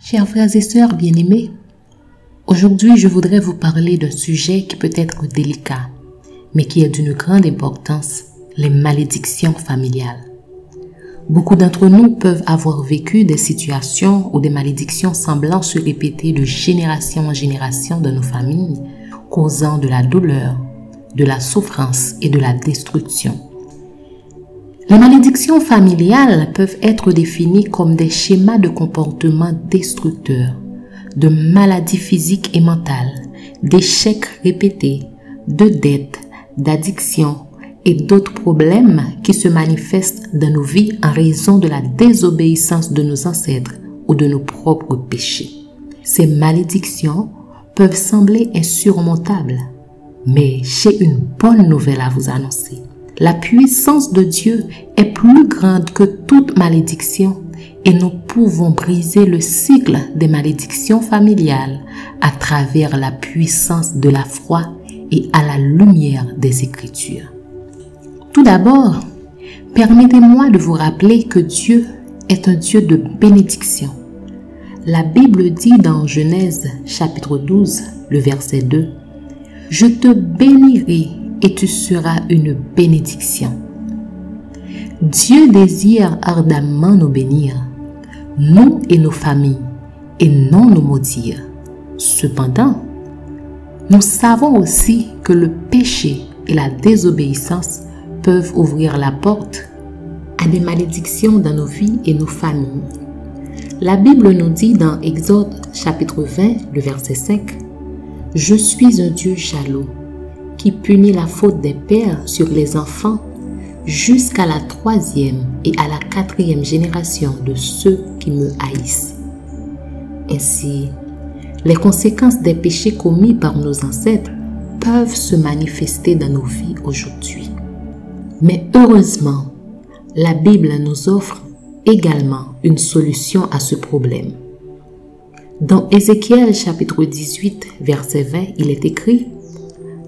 Chers frères et sœurs bien-aimés, aujourd'hui je voudrais vous parler d'un sujet qui peut être délicat, mais qui est d'une grande importance, les malédictions familiales. Beaucoup d'entre nous peuvent avoir vécu des situations où des malédictions semblant se répéter de génération en génération dans nos familles, causant de la douleur, de la souffrance et de la destruction. Les malédictions familiales peuvent être définies comme des schémas de comportement destructeurs, de maladies physiques et mentales, d'échecs répétés, de dettes, d'addictions et d'autres problèmes qui se manifestent dans nos vies en raison de la désobéissance de nos ancêtres ou de nos propres péchés. Ces malédictions peuvent sembler insurmontables, mais j'ai une bonne nouvelle à vous annoncer. La puissance de Dieu est plus grande que toute malédiction et nous pouvons briser le cycle des malédictions familiales à travers la puissance de la foi et à la lumière des Écritures. Tout d'abord, permettez-moi de vous rappeler que Dieu est un Dieu de bénédiction. La Bible dit dans Genèse chapitre 12, le verset 2, « Je te bénirai et tu seras une bénédiction. » Dieu désire ardemment nous bénir, nous et nos familles, et non nous maudire. Cependant, nous savons aussi que le péché et la désobéissance peuvent ouvrir la porte à des malédictions dans nos vies et nos familles. La Bible nous dit dans Exode chapitre 20, le verset 5, « Je suis un Dieu jaloux, qui punit la faute des pères sur les enfants jusqu'à la 3e et à la 4e génération de ceux qui me haïssent. » Ainsi, les conséquences des péchés commis par nos ancêtres peuvent se manifester dans nos vies aujourd'hui. Mais heureusement, la Bible nous offre également une solution à ce problème. Dans Ézéchiel chapitre 18, verset 20, il est écrit «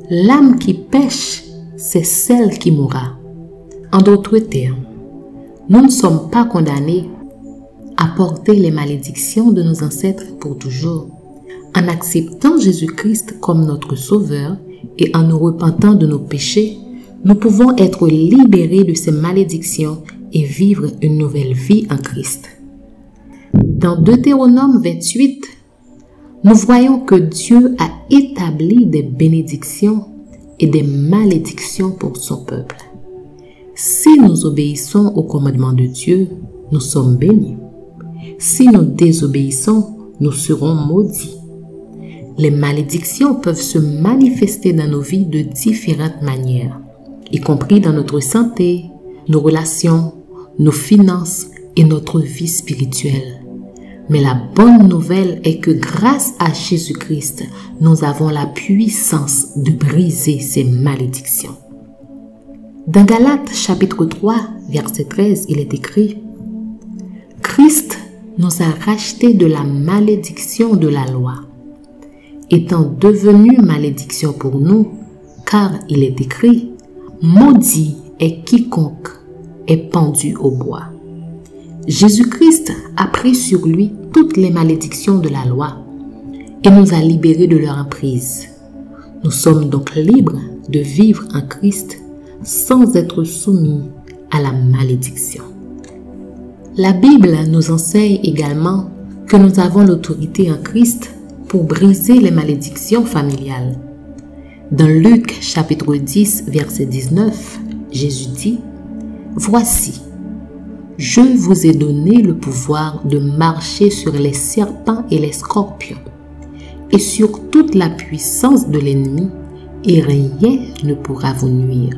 L'âme qui pêche, c'est celle qui mourra. » En d'autres termes, nous ne sommes pas condamnés à porter les malédictions de nos ancêtres pour toujours. En acceptant Jésus-Christ comme notre Sauveur et en nous repentant de nos péchés, nous pouvons être libérés de ces malédictions et vivre une nouvelle vie en Christ. Dans Deutéronome 28, nous voyons que Dieu a établi des bénédictions et des malédictions pour son peuple. Si nous obéissons au commandement de Dieu, nous sommes bénis. Si nous désobéissons, nous serons maudits. Les malédictions peuvent se manifester dans nos vies de différentes manières, y compris dans notre santé, nos relations, nos finances et notre vie spirituelle. Mais la bonne nouvelle est que grâce à Jésus-Christ, nous avons la puissance de briser ces malédictions. Dans Galates chapitre 3, verset 13, il est écrit « Christ nous a rachetés de la malédiction de la loi, étant devenu malédiction pour nous, car il est écrit « Maudit est quiconque est pendu au bois. » Jésus-Christ a pris sur lui toutes les malédictions de la loi et nous a libérés de leur emprise. Nous sommes donc libres de vivre en Christ sans être soumis à la malédiction. La Bible nous enseigne également que nous avons l'autorité en Christ pour briser les malédictions familiales. Dans Luc chapitre 10, verset 19, Jésus dit « Voici, je vous ai donné le pouvoir de marcher sur les serpents et les scorpions, et sur toute la puissance de l'ennemi, et rien ne pourra vous nuire. »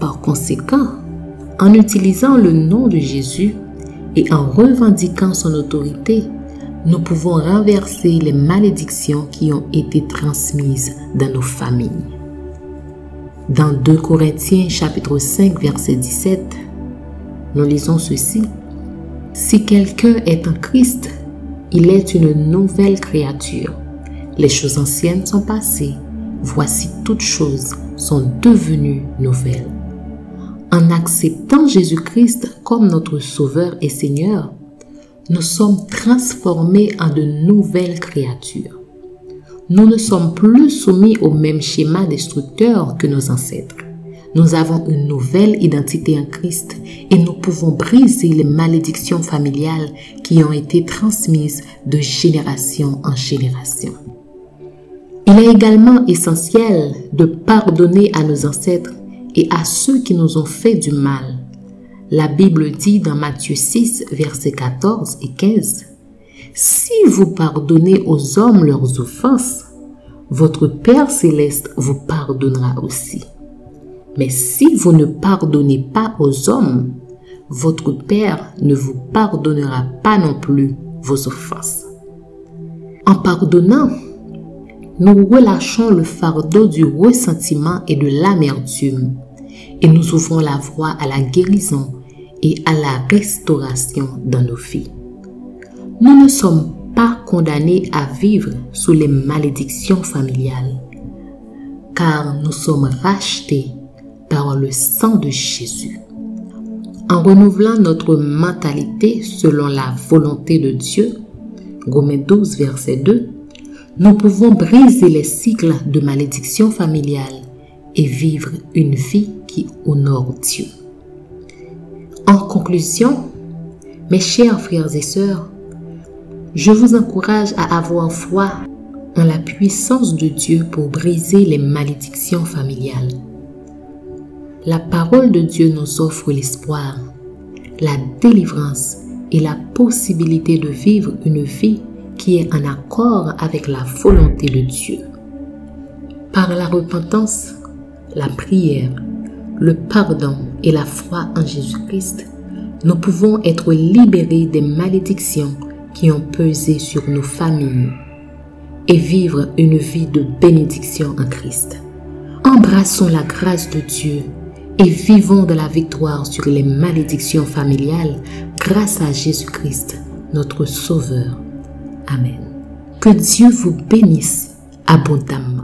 Par conséquent, en utilisant le nom de Jésus et en revendiquant son autorité, nous pouvons renverser les malédictions qui ont été transmises dans nos familles. Dans 2 Corinthiens chapitre 5, verset 17, nous lisons ceci. « Si quelqu'un est en Christ, il est une nouvelle créature. Les choses anciennes sont passées. Voici toutes choses sont devenues nouvelles. » En acceptant Jésus-Christ comme notre Sauveur et Seigneur, nous sommes transformés en de nouvelles créatures. Nous ne sommes plus soumis au même schéma destructeur que nos ancêtres. Nous avons une nouvelle identité en Christ et nous pouvons briser les malédictions familiales qui ont été transmises de génération en génération. Il est également essentiel de pardonner à nos ancêtres et à ceux qui nous ont fait du mal. La Bible dit dans Matthieu 6, versets 14 et 15, « Si vous pardonnez aux hommes leurs offenses, votre Père céleste vous pardonnera aussi. Mais si vous ne pardonnez pas aux hommes, votre Père ne vous pardonnera pas non plus vos offenses. » En pardonnant, nous relâchons le fardeau du ressentiment et de l'amertume et nous ouvrons la voie à la guérison et à la restauration dans nos vies. Nous ne sommes pas condamnés à vivre sous les malédictions familiales, car nous sommes rachetés par le sang de Jésus. En renouvelant notre mentalité selon la volonté de Dieu, Romains 12, verset 2, nous pouvons briser les cycles de malédiction familiale et vivre une vie qui honore Dieu. En conclusion, mes chers frères et sœurs, je vous encourage à avoir foi en la puissance de Dieu pour briser les malédictions familiales. La parole de Dieu nous offre l'espoir, la délivrance et la possibilité de vivre une vie qui est en accord avec la volonté de Dieu. Par la repentance, la prière, le pardon et la foi en Jésus-Christ, nous pouvons être libérés des malédictions qui ont pesé sur nos familles et vivre une vie de bénédiction en Christ. Embrassons la grâce de Dieu et vivons de la victoire sur les malédictions familiales grâce à Jésus-Christ, notre Sauveur. Amen. Que Dieu vous bénisse abondamment.